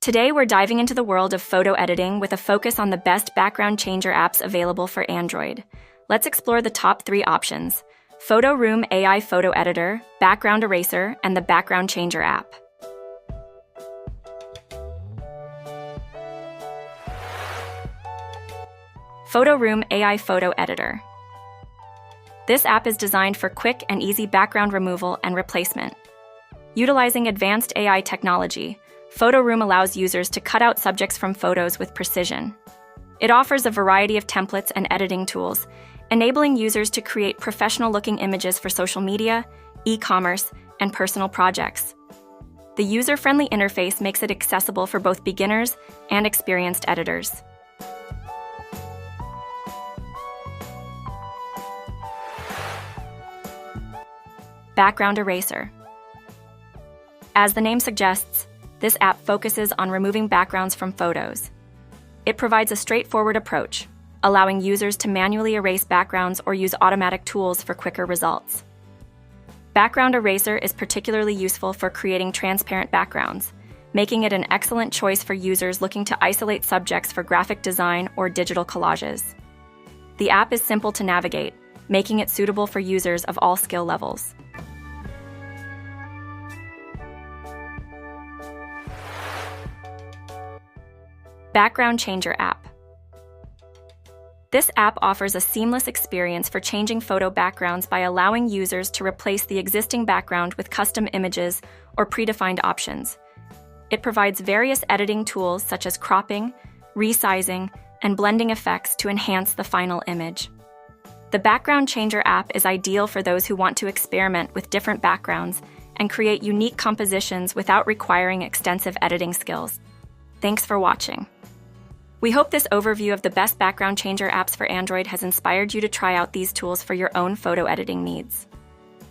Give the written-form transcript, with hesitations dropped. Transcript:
Today, we're diving into the world of photo editing with a focus on the best background changer apps available for Android. Let's explore the top 3 options: Photoroom AI Photo Editor, Background Eraser, and the Background Changer app. Photoroom AI Photo Editor. This app is designed for quick and easy background removal and replacement. Utilizing advanced AI technology, Photoroom allows users to cut out subjects from photos with precision. It offers a variety of templates and editing tools, enabling users to create professional-looking images for social media, e-commerce, and personal projects. The user-friendly interface makes it accessible for both beginners and experienced editors. Background Eraser. As the name suggests, this app focuses on removing backgrounds from photos. It provides a straightforward approach, allowing users to manually erase backgrounds or use automatic tools for quicker results. Background Eraser is particularly useful for creating transparent backgrounds, making it an excellent choice for users looking to isolate subjects for graphic design or digital collages. The app is simple to navigate, making it suitable for users of all skill levels. Background Changer app. This app offers a seamless experience for changing photo backgrounds by allowing users to replace the existing background with custom images or predefined options. It provides various editing tools such as cropping, resizing, and blending effects to enhance the final image. The Background Changer app is ideal for those who want to experiment with different backgrounds and create unique compositions without requiring extensive editing skills. Thanks for watching. We hope this overview of the best background changer apps for Android has inspired you to try out these tools for your own photo editing needs.